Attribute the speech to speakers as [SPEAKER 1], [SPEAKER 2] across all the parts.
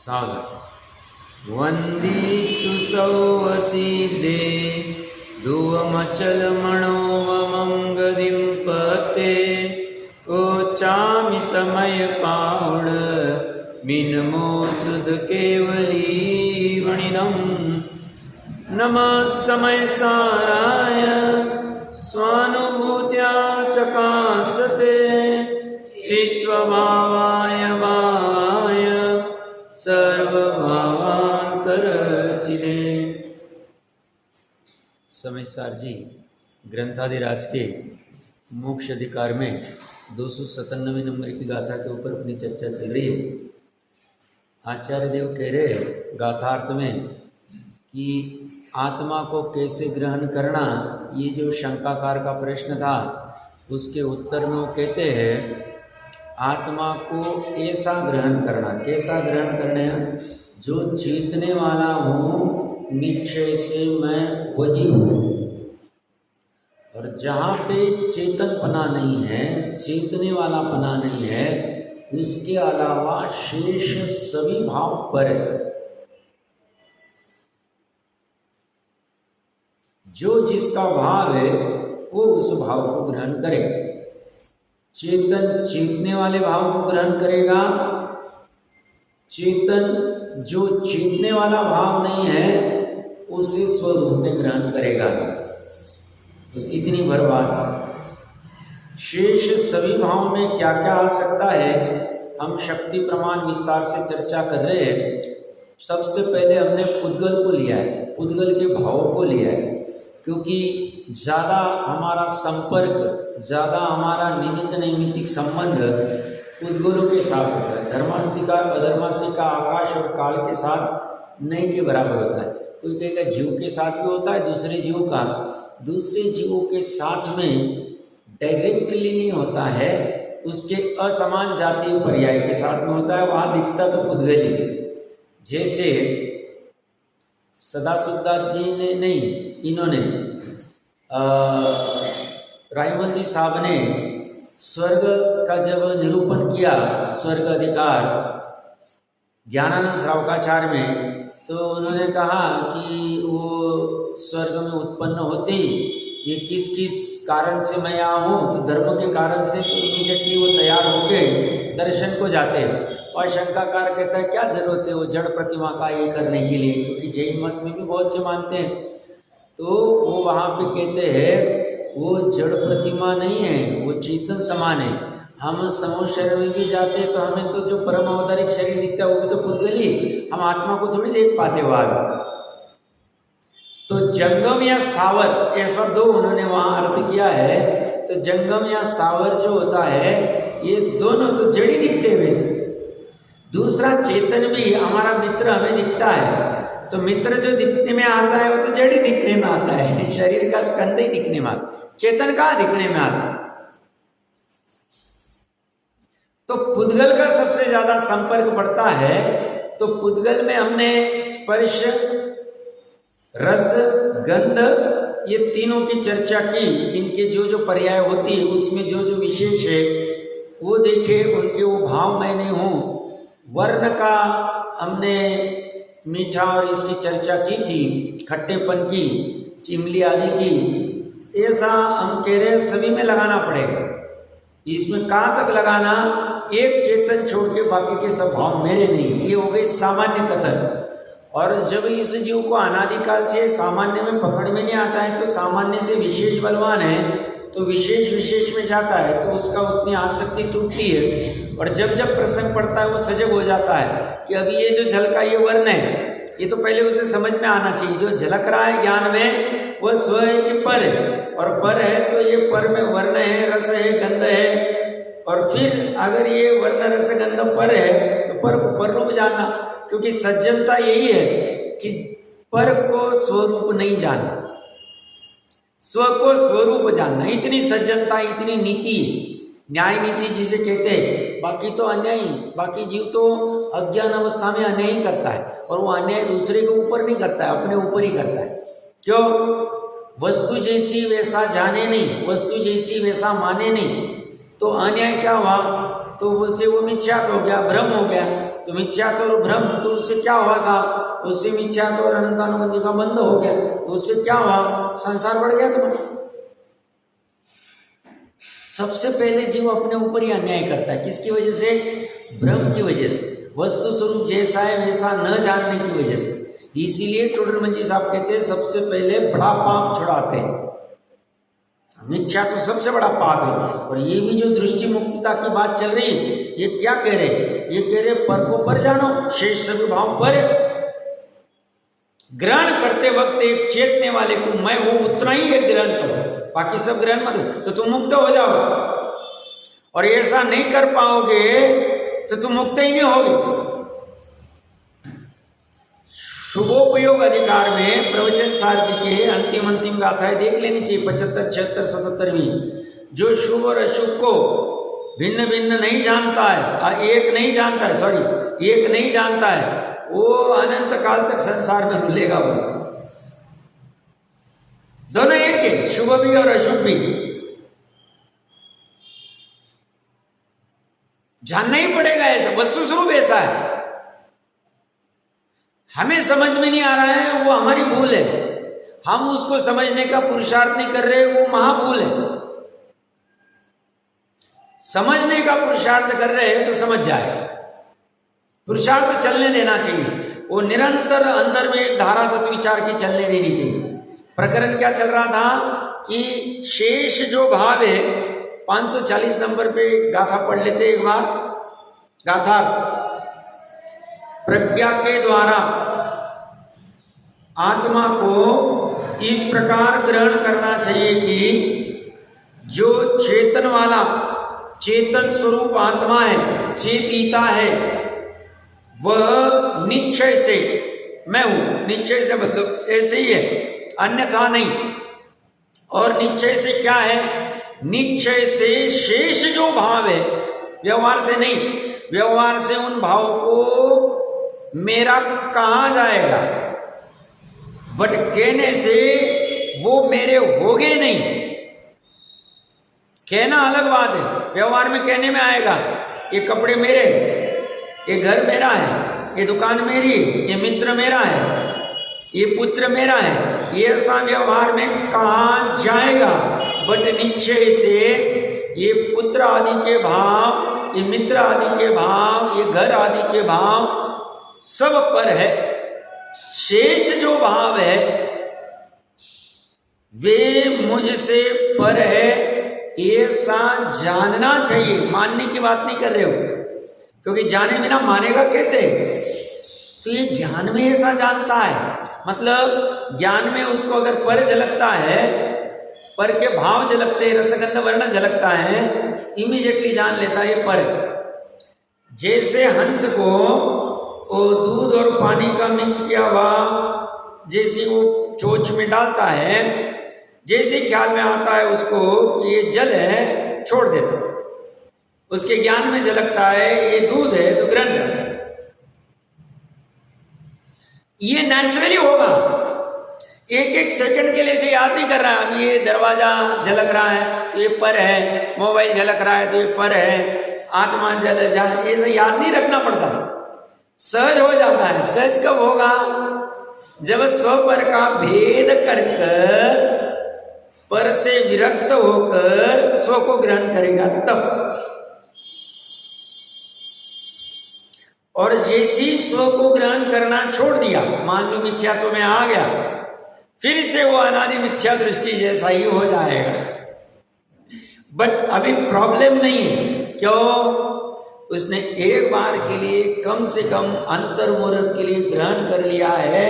[SPEAKER 1] सागर वंदितु सौवसीदे दुवमचलमणोवमंगदिं पते ओचामि समय पावड मिनमो सुध केवली वणिनम नमः समय साराय स्वानुभूत्या चकासते चित्स्वभावाय भावाय सर्वभावांतरचिदे। समयसार जी ग्रंथादिराज के मोक्ष अधिकार में 297 नंबर की गाथा के ऊपर अपनी चर्चा चल रही है। आचार्य देव कह रहे हैं गाथार्थ में कि आत्मा को कैसे ग्रहण करना, ये जो शंकाकार का प्रश्न था उसके उत्तर में वो कहते हैं आत्मा को ऐसा ग्रहण करना। कैसा ग्रहण करना? जो चेतने वाला हूँ, निश्चय से मैं वही हूँ। और जहाँ पे चेतनपना नहीं है, चेतने वाला पना नहीं है, उसके अलावा शेष सभी भाव पर है। जो जिसका भाव है वो उस भाव को ग्रहण करे। चेतन चेतने वाले भाव को ग्रहण करेगा, चेतन जो चेतने वाला भाव नहीं है उसे स्वरूप में ग्रहण करेगा। इतनी भर बात। शेष सभी भाव में क्या क्या आ सकता है, हम शक्ति प्रमाण विस्तार से चर्चा कर रहे हैं। सबसे पहले हमने पुद्गल को लिया है, पुद्गल के भाव को लिया है, क्योंकि ज़्यादा हमारा संपर्क, ज़्यादा हमारा निमित्त नैमित्तिक संबंध पुद्गलों के साथ होता है। धर्मास्तिका अधर्मास्तिका आकाश और काल के साथ नहीं के बराबर होता है। कोई कहेगा जीव के साथ भी होता है, दूसरे जीवों के साथ में डायरेक्टली नहीं होता है, उसके असमान जातीय पर्याय के साथ में होता है। वहाँ दिखता तो पुद्गली। जैसे सदाशिवदास जी ने नहीं, इन्होंने रायमल जी साहब ने स्वर्ग का जब निरूपण किया, स्वर्ग अधिकार ज्ञानानंद श्रावकाचार्य में, तो उन्होंने कहा कि वो स्वर्ग में उत्पन्न होते ये किस किस कारण से मैं यहाँ हूँ, तो धर्म के कारण से तो इमीडिएटली वो तैयार होके दर्शन को जाते हैं। और शंकाकार कहता है क्या जरूरत है वो जड़ प्रतिमा का ये करने के लिए, क्योंकि जैन मत में भी बहुत से मानते हैं। तो वो वहाँ पे कहते हैं वो जड़ प्रतिमा नहीं है, वो चेतन समान है। हम समूह शरीर में भी जाते हैं तो हमें तो जो परम अवतारिक शरीर दिखता है वो भी तो पुद्गली, हम आत्मा को थोड़ी देख पाते वहां। तो जंगम या स्थावर, ऐसा दो उन्होंने वहां अर्थ किया है। तो जंगम या स्थावर जो होता है ये दोनों तो जड़ी दिखते हैं वैसे। दूसरा चेतन भी हमारा मित्र हमें दिखता है, तो मित्र जो दिखने में आता है वो तो जड़ी दिखने में आता है, शरीर का स्कंद ही दिखने में आता, चेतन कहाँ दिखने में आता। तो पुद्गल का सबसे ज्यादा संपर्क पड़ता है। तो पुद्गल में हमने स्पर्श, रस, गंध, ये तीनों की चर्चा की। इनके जो जो पर्याय होती है उसमें जो जो विशेष है वो देखे, उनके वो भाव मैं नहीं हूँ। वर्ण का हमने मीठा और इसकी चर्चा की थी, खट्टेपन की, चिमली आदि की। ऐसा हम कह रहे हैं सभी में लगाना पड़ेगा। इसमें कहाँ तक लगाना, एक चेतन छोड़ के बाकी के सब भाव मेरे नहीं, ये हो गई सामान्य कथन। और जब इस जीव को अनादिकाल से सामान्य में पकड़ में नहीं आता है, तो सामान्य से विशेष बलवान है तो विशेष में जाता है, तो उसका उतनी आसक्ति टूटती है। और जब जब प्रसंग पड़ता है वो सजग हो जाता है कि अभी ये जो झलका ये वर्ण है, ये तो पहले उसे समझ में आना चाहिए। जो झलक रहा है ज्ञान में वो स्व है कि पर है, और पर है तो ये पर में वर्ण है, रस है, गंध है। और फिर अगर ये वर्ण रस गंध पर है तो पर को पर रूप जानना, क्योंकि सज्जनता यही है कि पर को स्वरूप नहीं जानना, स्व को स्वरूप जानना। इतनी सज्जनता, इतनी नीति, न्याय नीति जिसे कहते हैं। बाकी तो अन्याय, बाकी जीव तो अज्ञान अवस्था में अन्याय ही करता है, और वो अन्याय दूसरे के ऊपर नहीं करता है, अपने ऊपर ही करता है। क्यों? वस्तु जैसी वैसा जाने नहीं, वस्तु जैसी वैसा माने नहीं। तो अन्याय क्या हुआ तो बोलते वो मिथ्यात्व हो गया, भ्रम हो गया। तो मिथ्यात्व और भ्रम, तो उससे क्या हुआ साहब? उससे मिथ्यात्व और अनंतानुबंधी का बंध हो गया। तो उससे क्या हुआ? संसार बढ़ गया। तो सबसे पहले जीव अपने ऊपर ही अन्याय करता है। किसकी वजह से? भ्रम की वजह से, वस्तु स्वरूप जैसा है वैसा न जानने की वजह से। इसीलिए टोडरमल जी साहब कहते हैं सबसे पहले बड़ा पाप छुड़ाते हैं। मिथ्या तो सबसे बड़ा पाप है। और ये भी जो दृष्टि मुक्तता की बात चल रही है, ये क्या कह रहे? ये कह रहे पर को पर जानो, शेष सभी भाव पर ग्रहण करते वक्त एक चेतने वाले को मैं हूं उतना ही एक ग्रहण करो, बाकी सब ग्रहण मत हो, तो तुम मुक्त हो जाओ। और ऐसा नहीं कर पाओगे तो तुम मुक्त ही नहीं होगे। शुभोपयोग अधिकार में प्रवचन सार जी के अंतिम गाथाएं देख लेनी चाहिए, 75, 76, 77वीं। जो शुभ और अशुभ को भिन्न भिन्न नहीं जानता है, एक नहीं जानता है, वो अनंत काल तक संसार में रुलेगा। वो दोनों एक है, शुभ भी और अशुभ भी। जानना ही पड़ेगा, ऐसा वस्तु स्वरूप ऐसा है। हमें समझ में नहीं आ रहा है, वो हमारी भूल है। हम उसको समझने का पुरुषार्थ नहीं कर रहे, वो महाभूल है। समझने का पुरुषार्थ कर रहे हैं तो समझ जाए। पुरुषार्थ चलने देना चाहिए। वो निरंतर अंदर में एक धारा तत्व विचार की चलने देनी चाहिए। प्रकरण क्या चल रहा था कि शेष जो भाव है, 540 नंबर पे गाथा पढ़ लेते एक बार। गाथा प्रज्ञा के द्वारा आत्मा को इस प्रकार ग्रहण करना चाहिए कि जो चेतन वाला, चेतन स्वरूप आत्मा है, चेतिता है, वह निश्चय से मैं हूं। निश्चय से मतलब ऐसे ही है, अन्यथा नहीं। और निश्चय से क्या है? निश्चय से शेष जो भाव है, व्यवहार से नहीं, व्यवहार से उन भाव को मेरा कहा जाएगा, बट कहने से वो मेरे होगे नहीं। कहना अलग बात है, व्यवहार में कहने में आएगा ये कपड़े मेरे, ये घर मेरा है, ये दुकान मेरी, ये मित्र मेरा है, ये पुत्र मेरा है, ये ऐसा व्यवहार में कहा जाएगा। बट निश्चय से ये पुत्र आदि के भाव, ये मित्र आदि के भाव, ये घर आदि के भाव सब पर है। शेष जो भाव है वे मुझसे पर है, ऐसा जानना चाहिए। मानने की बात नहीं कर रहे हो, क्योंकि जाने बिना मानेगा कैसे? तो ये ज्ञान में ऐसा जानता है, मतलब ज्ञान में उसको अगर पर झलकता है, पर के भाव झलकते, रसगंध वर्ण झलकता है, इमीडिएटली जान लेता है ये पर। जैसे हंस को वो दूध और पानी का मिक्स किया हुआ जैसे वो चोंच में डालता है, जैसे ख्याल में आता है उसको कि ये जल है, छोड़ देता है। उसके ज्ञान में झलकता है ये दूध है, तो ग्रहण करता है। ये नेचुरली होगा। एक एक सेकंड के लिए से याद नहीं कर रहा है। अब ये दरवाजा झलक रहा है तो ये पर है, मोबाइल झलक रहा है तो ये पर है, आत्मा जल जाए, ये सब याद नहीं रखना पड़ता, सहज हो जाता है। सहज कब होगा? जब स्वपर का भेद कर पर से विरक्त होकर स्व को ग्रहण करेगा तब। और जैसी स्व को ग्रहण करना छोड़ दिया, मान लो मिथ्यात्व में आ गया, फिर से वो अनादि मिथ्या दृष्टि जैसा ही हो जाएगा। बट अभी प्रॉब्लम नहीं है। क्यों? उसने एक बार के लिए कम से कम अंतर्मुहूर्त के लिए ग्रहण कर लिया है।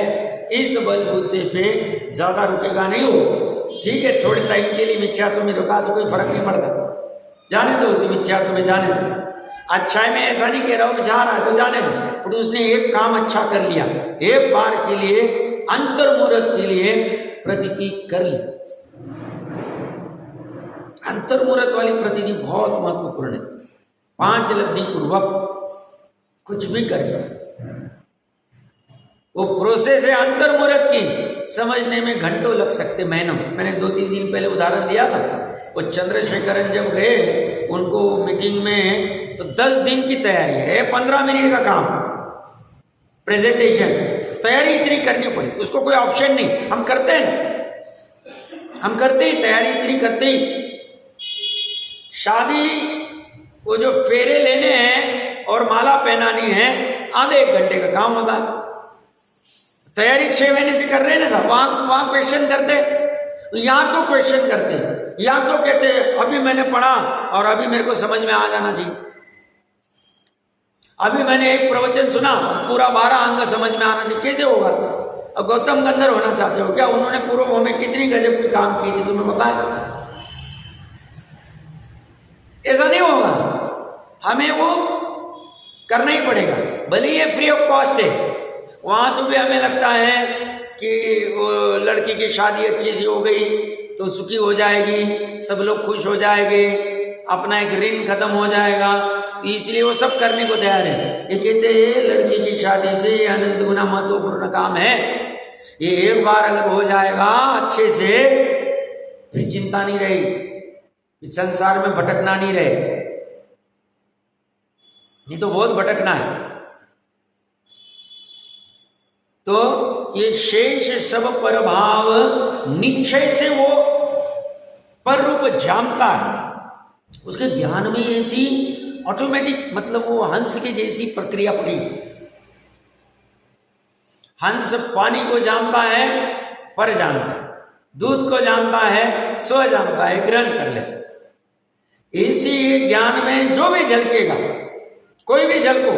[SPEAKER 1] इस बलबूते पे ज्यादा रुकेगा नहीं वो। ठीक है, थोड़े टाइम के लिए मिथ्यात्व में रुका तो कोई फर्क नहीं पड़ता, जाने दो उसे मिथ्यात्व में, जाने दो। अच्छा मैं ऐसा नहीं कह रहा हूं, जा रहा है तो जाने दो, पर उसने एक काम अच्छा कर लिया, एक बार के लिए अंतर्मुहूर्त के लिए प्रतीति कर ली। अंतर्मुहूर्त वाली प्रतीति बहुत महत्वपूर्ण है। 5 लब्धि पूर्वक कुछ भी करेगा, वो प्रोसेस है अंतर्मुहूर्त की, समझने में घंटों लग सकते, महीनों। मैंने 2-3 दिन पहले उदाहरण दिया था। वो चंद्रशेखरन जब गए, उनको मीटिंग में तो 10 दिन की तैयारी है, 15 मिनट का काम, प्रेजेंटेशन, तैयारी इतनी करनी पड़ी, उसको कोई ऑप्शन नहीं, हम करते हैं, हम करते ही तैयारी इतनी करते ही। शादी वो जो फेरे लेने हैं और माला पहनानी है, आधे 1 घंटे का काम होता है। तैयारी 6 महीने से कर रहे हैं ना, वहां क्वेश्चन करते, यहाँ तो क्वेश्चन करते, यहाँ तो कहते अभी मैंने पढ़ा और अभी मेरे को समझ में आ जाना चाहिए, अभी मैंने एक प्रवचन सुना पूरा 12 अंग समझ में आना चाहिए, कैसे होगा? और गौतम गंधर्व होना चाहते हो क्या? उन्होंने पूर्व में कितनी गजब की काम की थी, तुम्हें पता है? ऐसा नहीं होगा, हमें वो करना ही पड़ेगा, भले ये फ्री ऑफ कॉस्ट है। वहां तो भी हमें लगता है कि वो लड़की की शादी अच्छी सी हो गई तो सुखी हो जाएगी, सब लोग खुश हो जाएंगे, अपना एक ऋण खत्म हो जाएगा, तो इसलिए वो सब करने को तैयार है। ये कहते हैं लड़की की शादी से अनंत गुना महत्वपूर्ण काम है, ये एक बार अगर हो जाएगा अच्छे से, फिर चिंता नहीं रहेगी, संसार में भटकना नहीं रहे, नहीं तो बहुत भटकना है। तो ये शेष सब पर भाव निश्चय से वो पर रूप जानता है, उसके ध्यान में ऐसी ऑटोमेटिक, मतलब वो हंस की जैसी प्रक्रिया पड़ी। हंस पानी को जानता है, पर जानता है, दूध को जानता है, स्व जानता है, ग्रहण कर ले। इसी ज्ञान में जो भी झलकेगा, कोई भी झलको,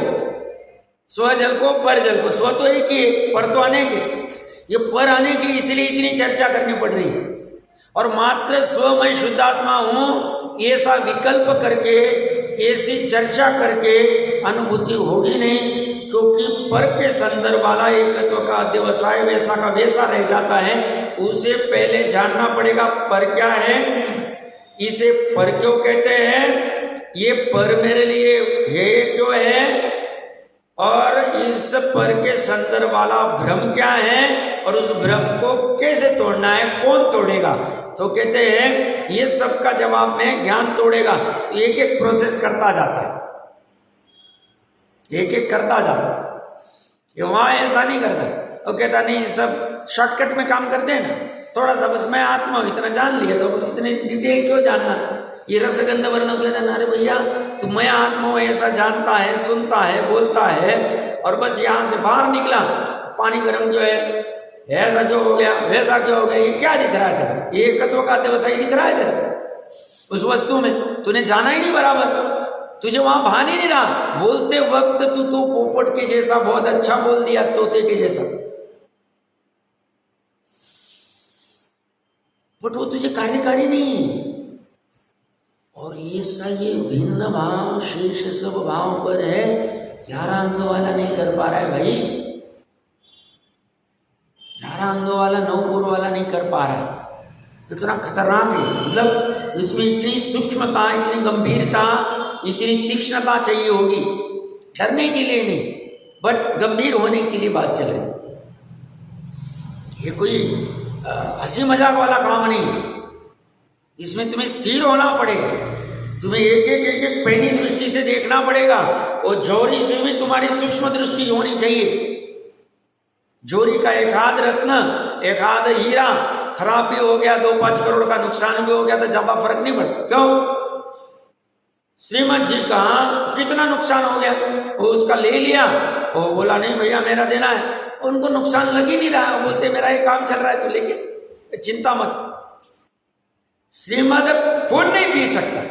[SPEAKER 1] स्व झलको, पर झलको, स्व तो एक ही, पर तो अनेक है। ये पर अनेक ही, इसलिए इतनी चर्चा करनी पड़ रही है। और मात्र स्व मैं शुद्धात्मा हूं ऐसा विकल्प करके, ऐसी चर्चा करके अनुभूति होगी नहीं, क्योंकि पर के संदर्भ वाला एकत्व का व्यवसाय वैसा का वैसा रह जाता है। उसे पहले जानना पड़ेगा पर क्या है, इसे पर क्यों कहते हैं, ये पर मेरे लिए है क्यों है, और इस पर के संदर्भ वाला भ्रम क्या है, और उस भ्रम को कैसे तोड़ना है, कौन तोड़ेगा। तो कहते हैं ये सब का जवाब में ज्ञान तोड़ेगा। एक एक प्रोसेस करता जाता है, एक एक करता जाता है। ये वहां ऐसा नहीं करता, वो कहता नहीं सब शॉर्टकट में काम करते हैं ना, थोड़ा सा बस मैं आत्मा हूं इतना जान लिया, तो इतने डिटेल क्यों जानना, ये रसगंध वर्ण क्यों जानना। अरे भैया तुम मैं आत्मा हूं ऐसा जानता है, सुनता है, बोलता है, और बस यहां से बाहर निकला, पानी गर्म क्यों है, ऐसा क्यों हो गया, वैसा क्यों हो गया, ये क्या दिख रहा है तेरा, ये एकत्व का व्यवसाय दिख रहा है तेरा उस वस्तु में, तूने जाना ही नहीं बराबर, तुझे वहां भान ही नहीं रहा। बोलते वक्त तू तो पोपट के जैसा बहुत अच्छा बोल दिया, तोते के जैसा, बट वो तुझे कार्यकारी नहीं। और ऐसा ये भिन्न भाव शेष सब भाव पर है, 11 अंग वाला नहीं कर पा रहा है भाई, 11 अंग वाला 9 पूर्व वाला नहीं कर पा रहा है। इतना खतरनाक है, मतलब इसमें इतनी सूक्ष्मता, इतनी गंभीरता, इतनी तीक्ष्णता चाहिए होगी, डरने के लिए नहीं, बट गंभीर होने के लिए बात चल रही। ये कोई हंसी मजाक वाला काम नहीं, इसमें तुम्हें स्थिर होना पड़ेगा, तुम्हें एक एक पैनी दृष्टि से देखना पड़ेगा, और जोरी से भी तुम्हारी सूक्ष्म दृष्टि होनी चाहिए। जोरी का एक आध रत्न, एक आध हीरा खराब भी हो गया, 2-5 करोड़ का नुकसान भी हो गया, तो ज्यादा फर्क नहीं पड़ता। क्यों? श्रीमद जी का कितना नुकसान हो गया, वो उसका ले लिया, वो बोला नहीं भैया मेरा देना है, उनको नुकसान लग ही नहीं रहा, वो बोलते मेरा ये काम चल रहा है तो लेके चिंता मत। श्रीमद खुद नहीं पी सकता,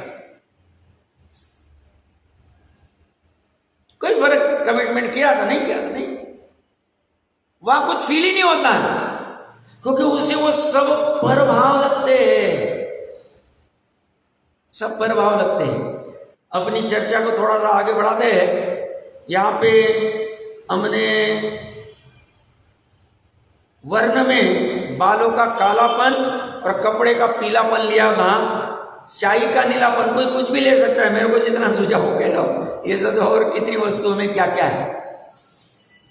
[SPEAKER 1] कोई फर्क, कमिटमेंट किया था नहीं किया था नहीं, वहां कुछ फील ही नहीं होता है, क्योंकि उसे वो सब प्रभाव लगते हैं, सब प्रभाव लगते हैं। अपनी चर्चा को थोड़ा सा आगे बढ़ाते हैं। यहाँ पे हमने वर्ण में बालों का कालापन और कपड़े का पीलापन लिया था, स्याही का नीलापन, कोई कुछ भी ले सकता है, मेरे को जितना सूझा हो कह लो, ये सब और कितनी वस्तुओं में क्या क्या है।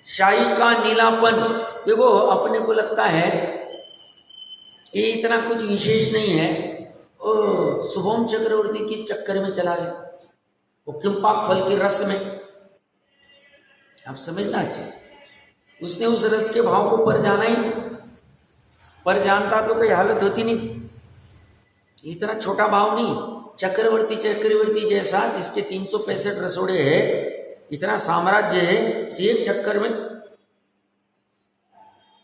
[SPEAKER 1] स्याही का नीलापन, देखो अपने को लगता है ये इतना कुछ विशेष नहीं है, ओ शुभम चक्रवर्ती किस चक्कर में चला गया, वो किम्पाक फल के रस में, आप समझना अच्छे से, उसने उस रस के भाव को पर जाना ही नहीं, पर जानता तो कोई हालत होती नहीं। इतना छोटा भाव नहीं, चक्रवर्ती जैसा जिसके 365 रसोड़े है, इतना साम्राज्य है, एक चक्कर में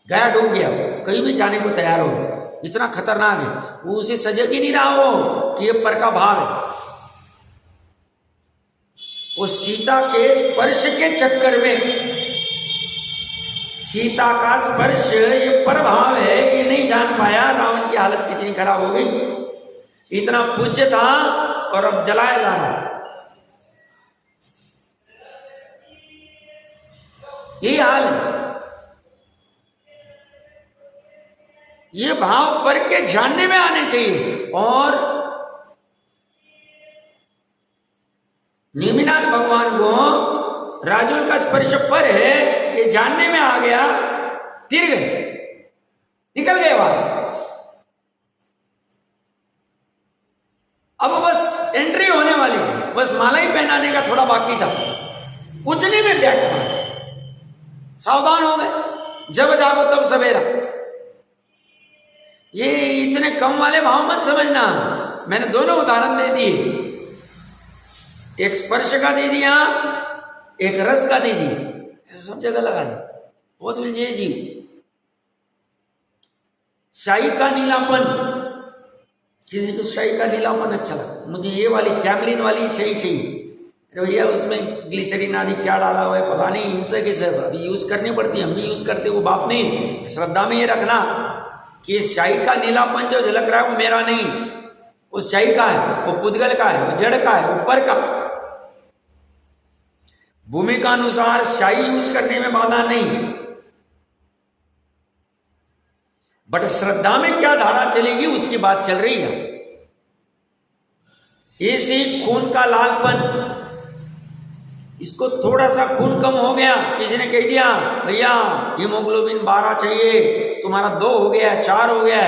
[SPEAKER 1] गया, डूब गया, कहीं भी जाने को तैयार हो गया, इतना खतरनाक है। वो उसे सजग ही नहीं रहा हो कि ये पर का भाव है। वो सीता के स्पर्श के चक्कर में, सीता का स्पर्श ये पर भाव है, ये नहीं जान पाया रावण की हालत कितनी खराब हो गई। इतना पूज्य था और अब जलाया जा रहा है। यही हाल है। ये भाव पर के जानने में आने चाहिए। और नेमिनाथ भगवान को राजुल का स्पर्श पर है, ये जानने में आ गया, तिर गए, निकल गए वहां। अब बस एंट्री होने वाली है, बस माला ही पहनाने का थोड़ा बाकी था, उतने में बैठ गए, सावधान हो गए। जब जागो तब सवेरा। ये इतने कम वाले भाव मत समझना। मैंने दोनों उदाहरण दे दिए, एक स्पर्श का दे दिया, एक रस का दे दिया, सब जगह लगा दिया, बहुत उलझे जी। शाही का नीलापन, किसी को शाही का नीलापन अच्छा लगा, मुझे ये वाली कैमलिन वाली सही चाहिए। अरे भैया उसमें ग्लिसरीन आदि क्या डाला हुआ है पता नहीं, इनसे के सब अभी यूज करनी पड़ती है, हम भी यूज करते, वो बात नहीं। श्रद्धा में ये रखना कि शाही का नीलापन जो झलक रहा है वो मेरा नहीं, वो शाही का है, वो पुद्गल का है, वो जड़ का है, वो पर का। भूमिका अनुसार शाही यूज करने में बाधा नहीं, बट श्रद्धा में क्या धारा चलेगी उसकी बात चल रही है। ऐसी खून का लालपन, इसको थोड़ा सा खून कम हो गया, किसी ने कह दिया भैया हीमोग्लोबिन 12 चाहिए, तुम्हारा 2 हो गया, 4 हो गया,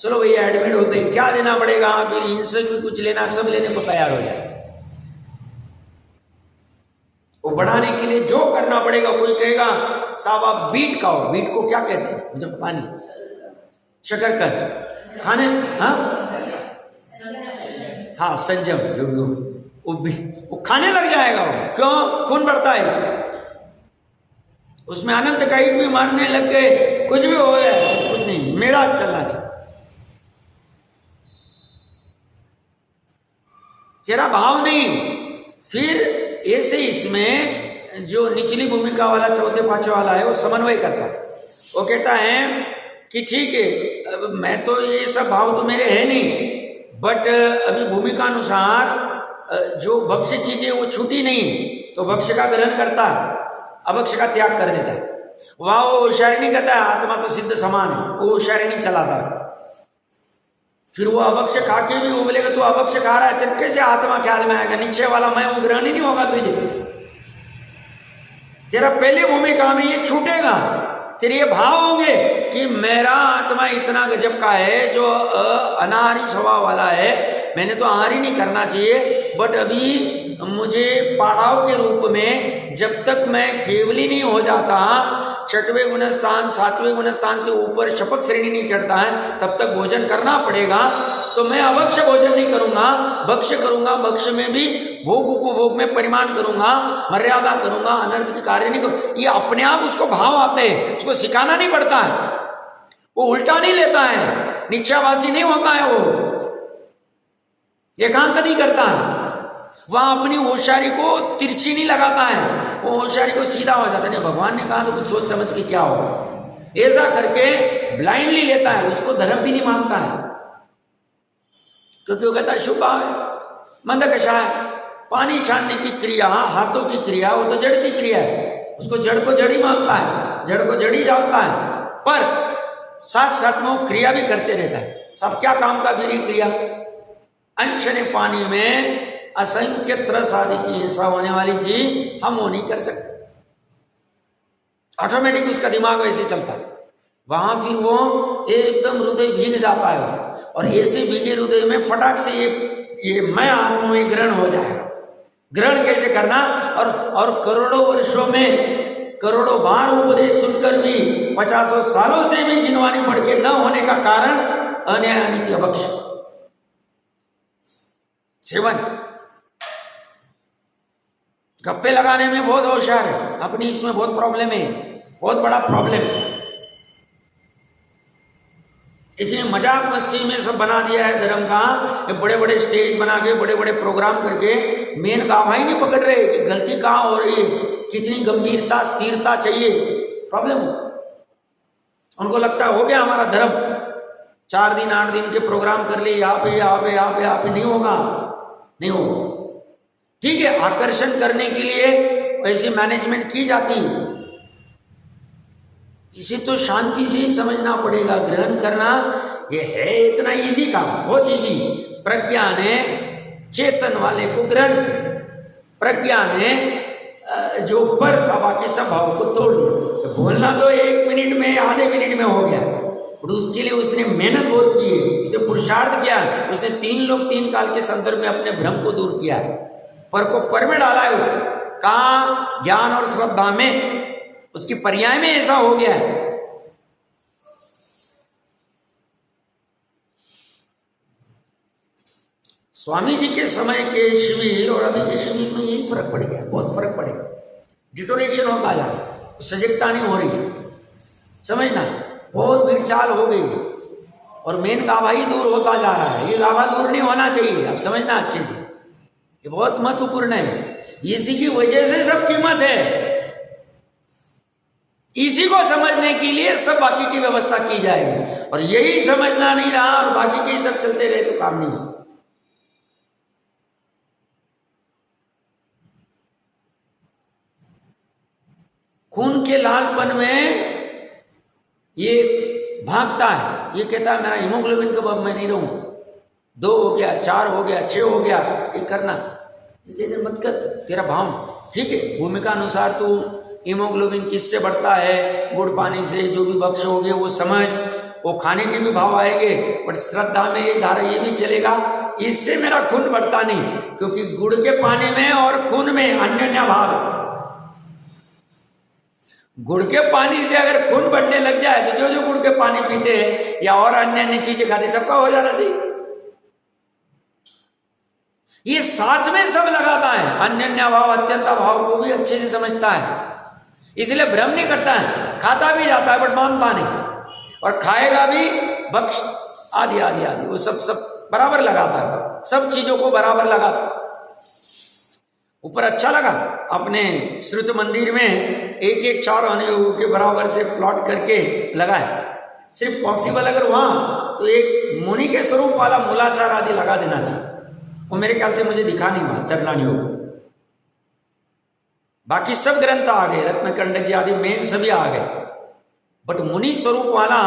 [SPEAKER 1] चलो भैया एडमिट होते, क्या देना पड़ेगा, फिर इनसे भी कुछ लेना, सब लेने को तैयार हो जाए। वो बढ़ाने के लिए जो करना पड़ेगा, कोई कहेगा साहब आप बीट खाओ, बीट को क्या कहते हैं मुझे पता नहीं, शकरकंद खाने, हाँ संजम, वो खाने लग जाएगा। वो क्यों? खून बढ़ता है इससे, उसमें अनंत कई भी मारने लग गए, कुछ भी हो गया, कुछ नहीं, मेरा चलना चाहिए, तेरा भाव नहीं। फिर ऐसे इसमें जो निचली भूमिका वाला, चौथे पांचवे वाला है, वो समन्वय करता है। वो कहता है कि ठीक है, अब मैं तो ये सब भाव तो मेरे है नहीं, बट अभी भूमिका अनुसार जो भक्ष्य चीजें वो छूटी नहीं, तो भक्ष्य का ग्रहण करता है, अभक्ष्य का त्याग कर देता है। वहां वो होशियारी नहीं करता है, आत्मा तो सिद्ध समान है, वो होशियारी नहीं चलाता। फिर वो अभक्ष्य खा के भी वो बोलेगा तू अभक्ष्य खा रहा है, तेरे कैसे आत्मा ख्याल में आएगा, निश्चय वाला मैं वो ग्रहण ही नहीं होगा तुझे। तेरा पहले भूमिका में ये छूटेगा, तेरे ये भाव होंगे कि मेरा आत्मा इतना गजब का है जो अनाहारी स्वभाव वाला है, मैंने तो आहार ही नहीं करना चाहिए, बट अभी मुझे पाड़ाव के रूप में जब तक मैं केवली नहीं हो जाता, छठवें गुणस्थान सातवें गुणस्थान से ऊपर शपथ श्रेणी नहीं चढ़ता है, तब तक भोजन करना पड़ेगा। तो मैं अभक्ष्य भोजन नहीं करूंगा, भक्ष्य करूंगा, भक्ष्य में भी भोग उपभोग में परिमाण करूंगा, मर्यादा करूंगा, अनर्थ की कार्य नहीं करूंगा। ये अपने आप उसको भाव आते हैं, उसको सिखाना नहीं पड़ता है, वो उल्टा नहीं लेता है, निश्चयवासी नहीं होता है, वो एकांत नहीं करता है, वहां अपनी होशियारी को तिरछी नहीं लगाता है, वो होशियारी को सीधा हो जाता है। नहीं, भगवान ने कहा तो कुछ सोच समझ के क्या होगा, ऐसा करके ब्लाइंडली लेता है, उसको धर्म भी नहीं मानता है, क्योंकि वो कहता है शुभ है, मंदकषा है। पानी छानने की क्रिया, हाथों की क्रिया, वो तो जड़ की क्रिया है, उसको जड़ को जड़ ही मानता है, जड़ को जड़ ही जानता है, पर साथ साथ में वो क्रिया भी करते रहता है। सब क्या काम का फिर क्रिया, अंशने पानी में असंख्य त्रस आदि की हिंसा होने वाली चीज हम वो नहीं कर सकते, ऑटोमेटिक उसका दिमाग वैसे चलता है, वहां फिर वो एकदम हृदय भीग जाता है उसे, और ऐसे भीगे हृदय में फटाक से ये मैं आत्मा में ग्रहण हो जाएगा, ग्रहण कैसे करना, और करोड़ों वर्षों में करोड़ों बार उपदेश सुनकर भी 50 सालों से भी जिनवानी पढ़ के न होने का कारण अन्याय अनित्य भक्ष सेवन। गप्पे लगाने में बहुत होशियार है, अपनी इसमें बहुत प्रॉब्लम है, बहुत बड़ा प्रॉब्लम है। इतनी मजाक मस्ती में सब बना दिया है धर्म का, बड़े बड़े स्टेज बना के बड़े बड़े प्रोग्राम करके मेन गाभा ही नहीं पकड़ रहे कि गलती कहाँ हो रही है, कितनी गंभीरता स्थिरता चाहिए। प्रॉब्लम उनको लगता हो गया हमारा धर्म, 4 दिन 8 दिन के प्रोग्राम कर लिए, यहाँ पे यहाँ पे यहाँ पे यहाँ पे, नहीं होगा, नहीं होगा। ठीक है, आकर्षण करने के लिए ऐसी मैनेजमेंट की जाती है, इसे तो शांति से ही समझना पड़ेगा। ग्रहण करना ये है इतना इजी काम, बहुत इजी। प्रज्ञा ने चेतन वाले को ग्रहण किया, प्रज्ञा ने जो ऊपर था बाकी सब भाव को तोड़ दिया। तो बोलना तो 1 मिनट में आधे मिनट में हो गया, और उसके लिए उसने मेहनत बहुत की है, उसने पुरुषार्थ किया, उसने 3 लोग 3 काल के संदर्भ में अपने भ्रम को दूर किया, पर को पर में डाला है उसने। कहा ज्ञान और श्रद्धा में उसकी पर्याय में ऐसा हो गया है। स्वामी जी के समय के शिविर और अभी के शिविर में यही फर्क पड़ गया, बहुत फर्क पड़ेगा। डिटोरेशन होता जा रहा है, सजगता नहीं हो रही, समझना, बहुत भीड़ चाल हो गई, और मेन गाभा ही दूर होता जा रहा है। ये गाभा दूर नहीं होना चाहिए, आप समझना अच्छे से, ये बहुत महत्वपूर्ण है। इसी की वजह से सब कीमत है, इसी को समझने के लिए सब बाकी की व्यवस्था की जाएगी, और यही समझना नहीं रहा और बाकी के सब चलते रहे तो काम नहीं। खून के लालपन में ये भागता है, ये कहता है मेरा हीमोग्लोबिन कब, अब मैं नहीं रहूं, 2 हो गया, 4 हो गया, 6 हो गया, ये करना मत कर, तेरा भाव ठीक है। भूमिका अनुसार तू हीमोग्लोबिन किससे बढ़ता है, गुड़ पानी से, जो भी भक्ष हो गए वो समझ, वो खाने के भी भाव आएंगे, बट श्रद्धा में एक धारा ये भी चलेगा, इससे मेरा खून बढ़ता नहीं, क्योंकि गुड़ के पानी में और खून में अन्य भाव। गुड़ के पानी से अगर खून बढ़ने लग जाए तो जो गुड़ के पानी पीते हैं या और अन्य चीजें खाते, सबका हो जाना चाहिए। ये साथ में सब लगाता है, अन्य भाव अत्यंत भाव को भी अच्छे से समझता है, इसलिए भ्रम नहीं करता है, खाता भी जाता है बट मानता नहीं, और खाएगा भी भक्ष आदि आदि आदि, वो सब बराबर लगाता है, सब चीजों को बराबर लगाता। ऊपर अच्छा लगा अपने श्रुत मंदिर में एक 4 अनुयोगों के बराबर से प्लॉट करके लगाए। सिर्फ पॉसिबल अगर वहां तो एक मुनि के स्वरूप वाला मूलाचार आदि लगा देना चाहिए, वो मेरे ख्याल से मुझे दिखा नहीं वहां चरणान योग। बाकी सब ग्रंथ आ गए, रत्नकंडक जी आदि मेन सभी आ गए, बट मुनि स्वरूप वाला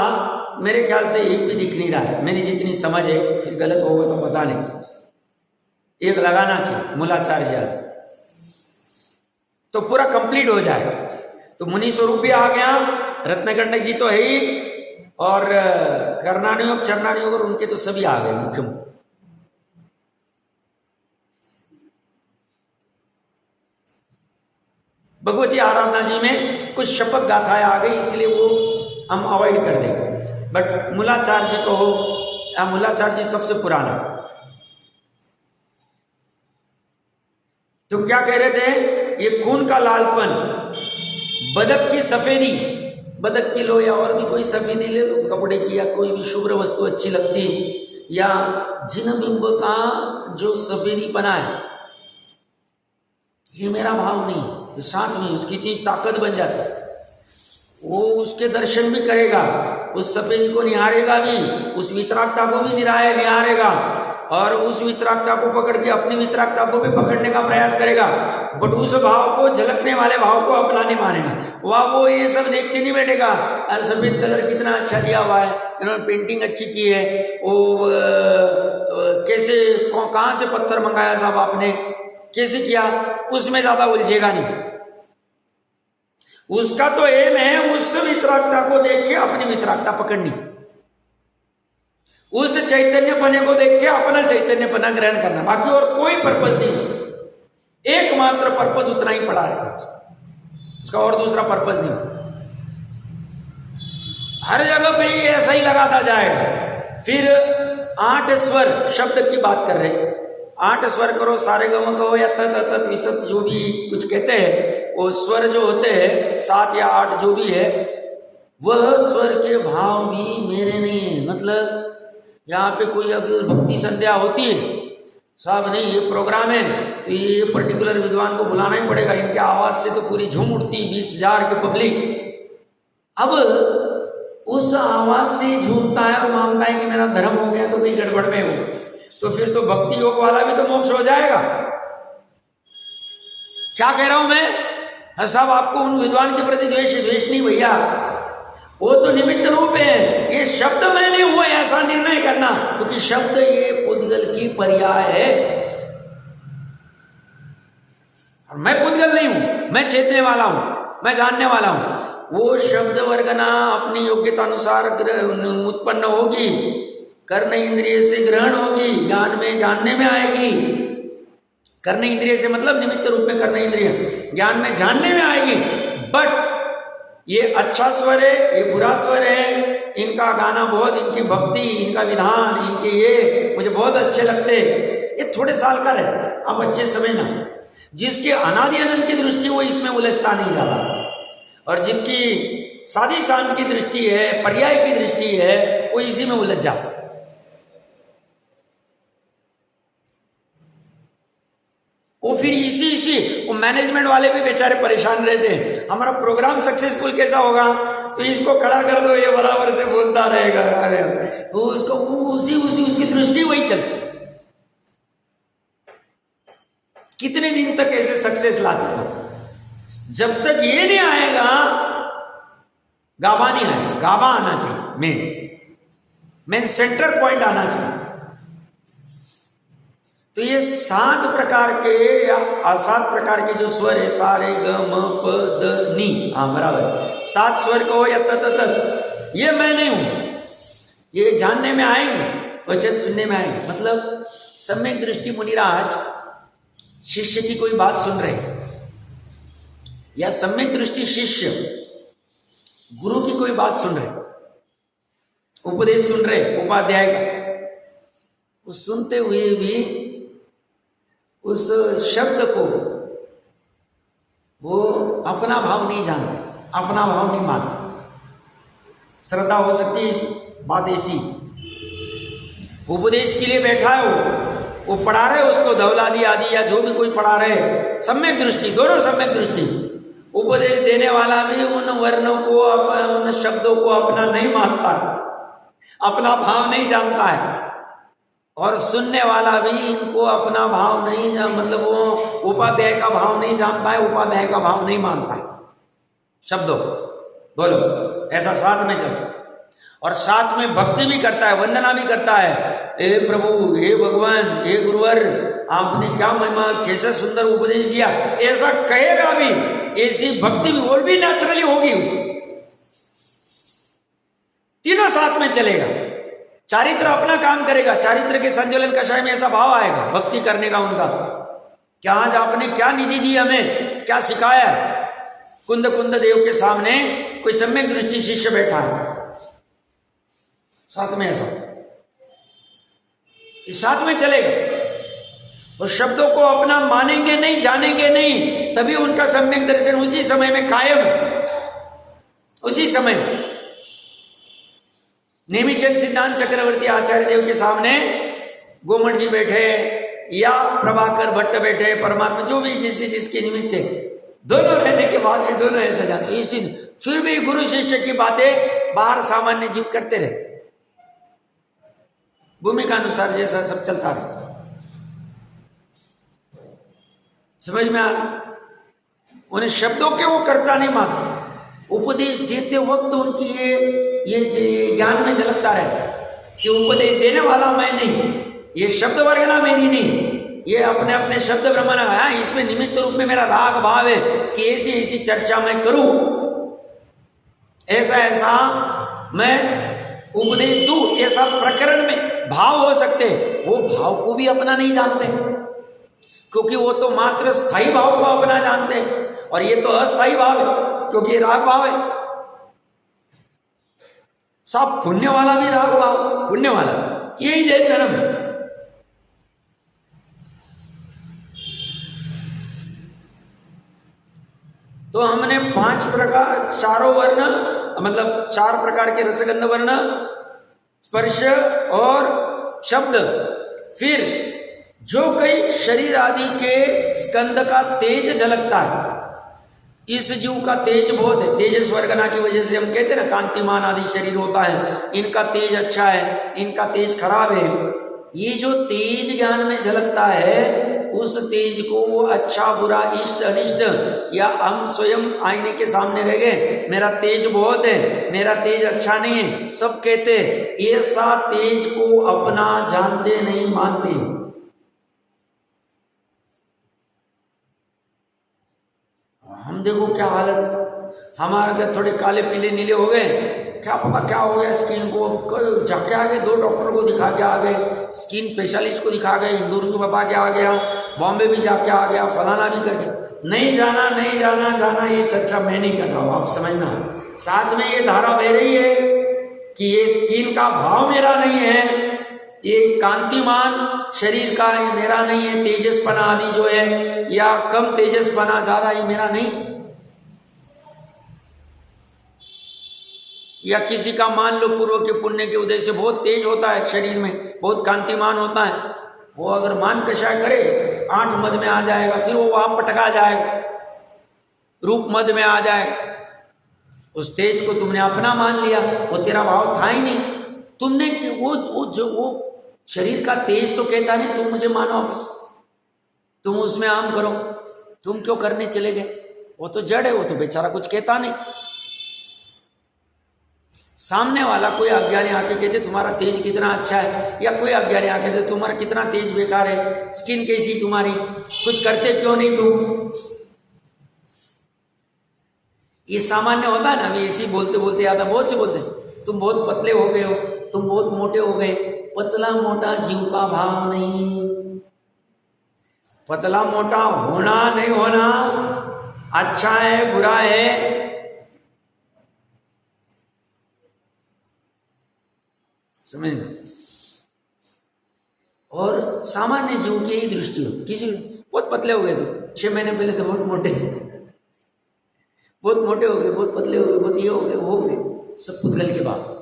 [SPEAKER 1] मेरे ख्याल से एक भी दिख नहीं रहा है, मेरी जितनी समझ है, फिर गलत होगा तो पता नहीं, एक लगाना चाहिए मूलाचार जी आदि, तो पूरा कंप्लीट हो जाए। तो मुनि स्वरूप भी आ गया, रत्नकंडक जी तो है ही, और कर्णानुयोग चरणानुयोग और उनके तो सभी आ गए मुख्य। भगवती आराधना जी में कुछ शपथ गाथाएं आ गई, इसलिए वो हम अवॉइड कर देंगे, बट मूलाचार जी को हो, मूलाचार जी सबसे पुराना। तो क्या कह रहे थे, ये खून का लालपन, बदक की सफेदी, बदक की लो या और भी कोई सफेदी ले लो, कपड़े की या कोई भी शुभ्र वस्तु अच्छी लगती, या जिन बिंब का जो सफेदी बना है, ये मेरा भाव नहीं, ये साथ में उसकी चीज ताकत बन जाती है, वो उसके दर्शन भी करेगा, उस सफेदी को निहारेगा भी, उस वितरागता को भी निहारेगा, और उस वितरागता को पकड़ के अपनी वितरागता को भी पकड़ने का प्रयास करेगा, बट उस भाव को, झलकने वाले भाव को अपना नहीं मानेगा। वह वो ये सब देखते नहीं बैठेगा, अरे सफेद कलर कितना अच्छा दिया हुआ है, इन्होंने पेंटिंग अच्छी की है, वो कैसे कहाँ से पत्थर मंगाया साहब आपने, कैसे किया, उसमें ज्यादा उलझेगा नहीं। उसका तो एम है उस वितरागता को देख के अपनी वितरागता पकड़नी, उस चैतन्य पने को देख के अपना चैतन्य पना ग्रहण करना, बाकी और कोई पर्पज नहीं उसका। एकमात्र पर्पज उतना ही पड़ा रहेगा, उसका और दूसरा पर्पज नहीं। हर जगह पे ये ऐसा ही लगाता जाएगा। फिर 8 स्वर शब्द की बात कर रहे, 8 स्वर करो, सारे गम कहो या तत तत वितत जो भी कुछ कहते हैं, वो स्वर जो होते हैं 7 या 8 जो भी है, वह स्वर के भाव भी मेरे नहीं है। मतलब यहाँ पे कोई अगर भक्ति संध्या होती है, साहब नहीं ये प्रोग्राम है तो ये पर्टिकुलर विद्वान को बुलाना ही पड़ेगा, इनके आवाज से तो पूरी झूम उठती 20,000 की पब्लिक। अब उस आवाज से झूमता है और मानता है कि मेरा धर्म हो गया तो भाई गड़बड़ में हो, तो फिर तो भक्ति योग वाला भी तो मोक्ष हो जाएगा। क्या कह रहा हूं मैं साहब, आपको उन विद्वान के प्रति द्वेष नहीं भैया, वो तो निमित्त रूप है। ये शब्द में नहीं हुआ ऐसा निर्णय करना, क्योंकि शब्द ये पुद्गल की पर्याय है। और मैं पुद्गल नहीं हूं, मैं चेतने वाला हूं, मैं जानने वाला हूं। वो शब्द वर्गना अपनी योग्यता अनुसार उत्पन्न होगी, कर्ण इंद्रिय से ग्रहण होगी, ज्ञान में जानने में आएगी। कर्ण इंद्रिय से मतलब निमित्त रूप में कर्ण इंद्रिय, ज्ञान में जानने में आएगी। बट ये अच्छा स्वर है, ये बुरा स्वर है, इनका गाना बहुत, इनकी भक्ति, इनका विधान, इनके ये मुझे बहुत अच्छे लगते, ये थोड़े साल का रहता है, आप अच्छे समझना। जिसके अनादि अनंत की दृष्टि वो इसमें उलझता नहीं ज्यादा, और जिनकी सादी शांत की दृष्टि है, पर्याय की दृष्टि है, वो इसी में उलझ जाता। वो फिर इसी वो मैनेजमेंट वाले भी बेचारे परेशान रहते हैं, हमारा प्रोग्राम सक्सेसफुल कैसा होगा, तो इसको खड़ा कर दो, ये बराबर से बोलता रहेगा, वो उसको उसी उसकी दृष्टि वही चलती। कितने दिन तक ऐसे सक्सेस लाते हो? जब तक ये नहीं आएगा, गाबा नहीं आएगा। गाबा आना चाहिए, मेन सेंटर पॉइंट आना चाहिए। तो ये 7 प्रकार के या 7 प्रकार के जो स्वर है, सारे ग म प द नी, हाँ बराबर, 7 स्वर कहो या तत तत, ये मैं नहीं हूं। ये जानने में आएंगे, वचन सुनने में आएंगे। मतलब सम्यक दृष्टि मुनिराज शिष्य की कोई बात सुन रहे, या सम्यक दृष्टि शिष्य गुरु की कोई बात सुन रहे, उपदेश सुन रहे उपाध्याय का, उस सुनते हुए भी उस शब्द को वो अपना भाव नहीं जानते, अपना भाव नहीं मानते। श्रद्धा हो सकती है, बात ऐसी। उपदेश के लिए बैठा है, वो पढ़ा रहे उसको, धवलादी आदि या जो भी कोई पढ़ा रहे, सम्यक दृष्टि, दोनों सम्यक दृष्टि। उपदेश देने वाला भी उन वर्णों को, उन शब्दों को अपना नहीं मानता, अपना भाव नहीं जानता है, और सुनने वाला भी इनको अपना भाव नहीं, मतलब वो उपाध्याय का भाव नहीं जानता है, उपाध्याय का भाव नहीं मानता है। शब्दों बोलो, ऐसा साथ में चलो, और साथ में भक्ति भी करता है, वंदना भी करता है। हे प्रभु, हे भगवान, हे गुरुवर, आपने क्या महिमा, कैसा सुंदर उपदेश दिया, ऐसा कहेगा भी, ऐसी भक्ति भी और भी नेचुरली होगी उसे। तीनों साथ में चलेगा। चारित्र अपना काम करेगा, चारित्र के संचालन कषाय में ऐसा भाव आएगा भक्ति करने का उनका, क्या आज आपने क्या निधि दी हमें, क्या सिखाया है। कुंद देव के सामने कोई सम्यक दृष्टि शिष्य बैठा है, साथ में ऐसा, इस साथ में चलेगा। और शब्दों को अपना मानेंगे नहीं, जानेंगे नहीं, तभी उनका सम्यक दर्शन उसी समय में कायम है, उसी समय। नेमिचंद सिद्धांत चक्रवर्ती आचार्य देव के सामने गोमठ जी बैठे या प्रभाकर भट्ट बैठे, परमात्मा जो भी जिसके निमित्त से, दोनों रहने के बाद भी दोनों ऐसा जानते, इसी फिर भी गुरु शिष्य की बातें बाहर सामान्य जीव करते रहे, भूमिका अनुसार जैसा सब चलता रहे। समझ में आ रहा? उन्हें शब्दों के वो करता नहीं मानते, उपदेश देते वक्त उनकी ये ज्ञान में झलकता रहे कि उपदेश देने वाला मैं नहीं, ये शब्द वर्गना मेरी नहीं, ये अपने अपने शब्द ब्रह्मण है, इसमें निमित्त रूप में मेरा राग भाव है कि ऐसी ऐसी चर्चा मैं करूं, ऐसा ऐसा मैं उपदेश दूं, ऐसा प्रकरण में भाव हो सकते, वो भाव को भी अपना नहीं जानते। क्योंकि वो तो मात्र स्थायी भाव को अपना जानते हैं, और ये तो अस्थायी भाव है, क्योंकि ये राग भाव है। सब पुण्य वाला भी राग भाव, पुण्य वाला, यही जैन धर्म है। तो हमने 5 प्रकार, चारों वर्ण, मतलब 4 प्रकार के रसगंध वर्ण, स्पर्श और शब्द। फिर जो कई शरीर आदि के स्कंद का तेज झलकता है, इस जीव का तेज बहुत है, तेज स्वर्गना की वजह से हम कहते हैं ना कांतिमान आदि शरीर होता है, इनका तेज अच्छा है, इनका तेज खराब है। ये जो तेज ज्ञान में झलकता है, उस तेज को वो अच्छा बुरा इष्ट अनिष्ट, या हम स्वयं आईने के सामने रह गए, मेरा तेज बहुत है, मेरा तेज अच्छा नहीं है, सब कहते हैं, ऐसा तेज को अपना जानते नहीं, मानते। हम देखो क्या हालत, हमारे अगर थोड़े काले पीले नीले हो गए, क्या पता क्या हो गया स्किन को, जाके आ गए 2 डॉक्टर को दिखा के आ गए, स्किन स्पेशलिस्ट को दिखा गए, इंदौर को बता के आ गया, बॉम्बे भी जाके आ गया, फलाना भी करके। नहीं जाना, नहीं जाना, जाना, ये चर्चा मैं नहीं कर रहा हूँ, आप समझना। साथ में ये धारा बह रही है कि ये स्किन का भाव मेरा नहीं है, ये कांतिमान शरीर का ये मेरा नहीं है, तेजस्पना आदि जो है, या कम तेजस्पना ज्यादा, ये मेरा नहीं। या किसी का मान लो पूर्व के पुण्य के उदय से बहुत तेज होता है शरीर में, बहुत कांतिमान होता है, वो अगर मान कषाय करे 8 मद में आ जाएगा, फिर वो वहां पटका जाएगा, रूप मद में आ जाएगा। उस तेज को तुमने अपना मान लिया, वो तेरा भाव था ही नहीं। तुमने वो शरीर का तेज तो कहता नहीं तुम मुझे मानो, तुम उसमें आम करो, तुम क्यों करने चले गए? वो तो जड़ है, वो तो बेचारा कुछ कहता नहीं। सामने वाला कोई अज्ञानी आके कहते तुम्हारा तेज कितना अच्छा है, या कोई अज्ञानी आके कहते तुम्हारा कितना तेज बेकार है, स्किन कैसी तुम्हारी, कुछ करते क्यों नहीं तुम। ये सामान्य होता है ना, अभी इसी बोलते बोलते आता, बहुत से बोलते तुम बहुत पतले हो गए हो, तुम बहुत मोटे हो गए। पतला मोटा जीव का भाव नहीं, पतला मोटा होना नहीं होना, अच्छा है बुरा है, समझ। और सामान्य जीव की ही दृष्टि हो, किसी बहुत पतले हो गए थे 6 महीने पहले तो बहुत मोटे, बहुत मोटे हो गए, बहुत पतले हो गए, बहुत ये हो गए, वो हो गए, सब पुद्गल के बाद।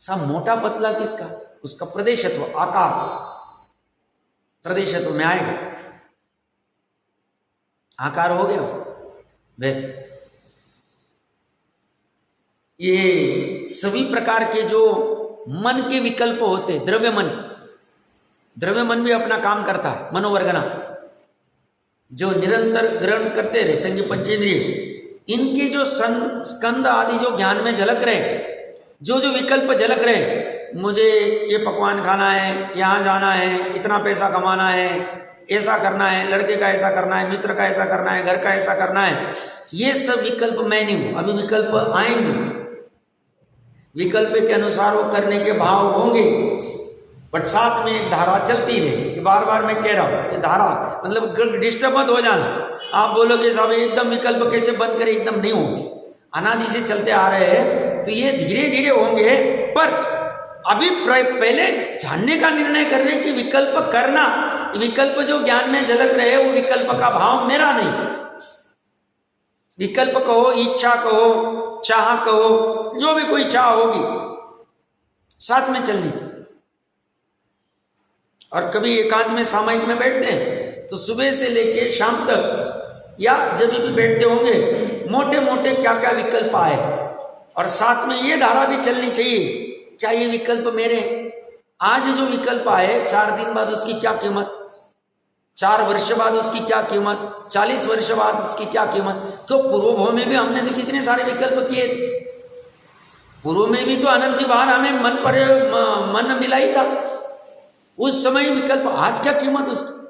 [SPEAKER 1] सब मोटा पतला किसका, उसका प्रदेशत्व, आकार प्रदेशत्व में आएगा, आकार हो गया वैसे। ये सभी प्रकार के जो मन के विकल्प होते, द्रव्य मन भी अपना काम करता है, मनोवर्गना जो निरंतर ग्रहण करते रहे संज्ञ पंचेंद्रिय, इनके जो स्कंद आदि जो ज्ञान में झलक रहे, जो जो विकल्प झलक रहे, मुझे ये पकवान खाना है, यहाँ जाना है, इतना पैसा कमाना है, ऐसा करना है, लड़के का ऐसा करना है, मित्र का ऐसा करना है, घर का ऐसा करना है, ये सब विकल्प मैं नहीं हूं। अभी विकल्प आएंगे, विकल्प के अनुसार वो करने के भाव होंगे, बट साथ में एक धारा चलती है। बार बार मैं कह रहा हूँ, ये धारा मतलब डिस्टर्ब मत हो जाना। आप बोलोगे साहब एकदम विकल्प कैसे बंद करें, एकदम नहीं होंगे, अनादि से चलते आ रहे हैं, तो ये धीरे धीरे होंगे। पर अभी पहले जानने का निर्णय कर रहे हैं कि विकल्प करना, विकल्प जो ज्ञान में झलक रहे वो विकल्प का भाव मेरा नहीं। विकल्प कहो, इच्छा कहो, चाह कहो, जो भी कोई चाह होगी, साथ में चलनी चाहिए। और कभी एकांत में सामायिक में बैठते हैं तो सुबह से लेके शाम तक या जब भी बैठते होंगे, मोटे मोटे क्या क्या विकल्प आए, और साथ में ये धारा भी चलनी चाहिए, क्या ये विकल्प मेरे, आज जो विकल्प आए 4 दिन बाद उसकी क्या कीमत, 4 वर्ष बाद उसकी क्या कीमत, 40 वर्ष बाद उसकी क्या कीमत। तो पूर्व भाव में भी हमने तो कितने सारे विकल्प किए, पूर्व में भी तो अनंत बार हमें मन मिला ही था, उस समय विकल्प, आज क्या कीमत उसकी।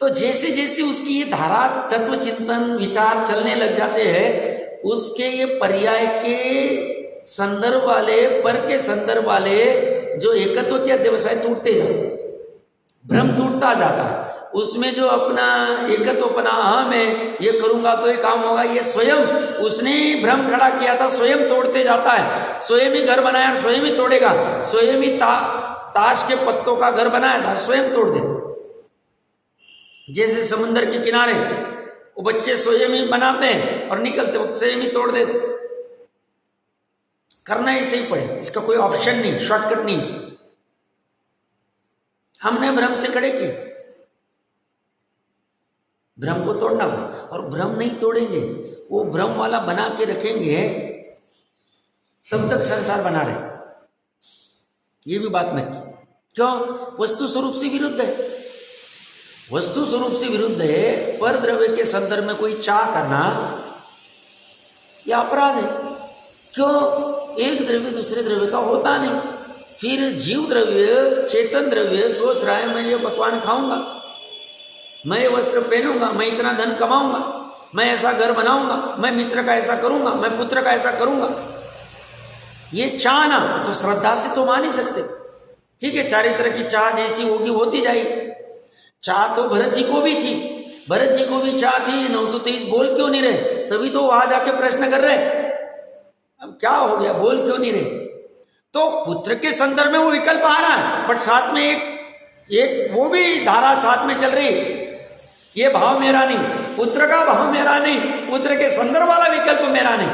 [SPEAKER 1] तो जैसे जैसे उसकी ये धारा तत्व चिंतन विचार चलने लग जाते हैं, उसके ये पर्याय के संदर्भ वाले, पर के संदर्भ वाले जो एकत्व के अध्यवसाय टूटते जाते, भ्रम टूटता जाता है। उसमें जो अपना एकत्व अपना अहम है, ये करूंगा तो ये काम होगा, ये स्वयं उसने ही भ्रम खड़ा किया था, स्वयं तोड़ते जाता है, स्वयं ही घर बनाया और स्वयं ही तोड़ेगा, स्वयं ही ताश के पत्तों का घर बनाया था, स्वयं तोड़ दे। जैसे समुद्र के किनारे वो बच्चे स्वयं ही बनाते हैं और निकलते वक्त स्वयं ही तोड़ देते। करना ही सही पड़े, इसका कोई ऑप्शन नहीं, शॉर्टकट नहीं इसमें। हमने भ्रम से खड़े किए, भ्रम को तोड़ना और भ्रम नहीं तोड़ेंगे, वो भ्रम वाला बना के रखेंगे तब तक संसार बना रहे। ये भी बात नहीं, क्यों? वस्तु स्वरूप से विरुद्ध है, वस्तु स्वरूप से विरुद्ध है। पर द्रव्य के संदर्भ में कोई चाह करना यह अपराध है। क्यों? एक द्रव्य दूसरे द्रव्य का होता नहीं। फिर जीव द्रव्य, चेतन द्रव्य सोच रहा है मैं ये पकवान खाऊंगा, मैं ये वस्त्र पहनूंगा, मैं इतना धन कमाऊंगा, मैं ऐसा घर बनाऊंगा, मैं मित्र का ऐसा करूंगा, मैं पुत्र का ऐसा करूंगा। ये चाहना तो श्रद्धा से तो मान ही सकते, ठीक है, चारित्र की चाह जैसी होगी होती जाएगी। चाह तो भरत जी को भी थी, भरत जी को भी चाह थी, 923 बोल क्यों नहीं रहे? तभी तो वहां जाके प्रश्न कर रहे, अब क्या हो गया, बोल क्यों नहीं रहे? तो पुत्र के संदर्भ में वो विकल्प आ रहा है, बट साथ में एक वो भी धारा साथ में चल रही, ये भाव मेरा नहीं, पुत्र का भाव मेरा नहीं, पुत्र के संदर्भ वाला विकल्प मेरा नहीं,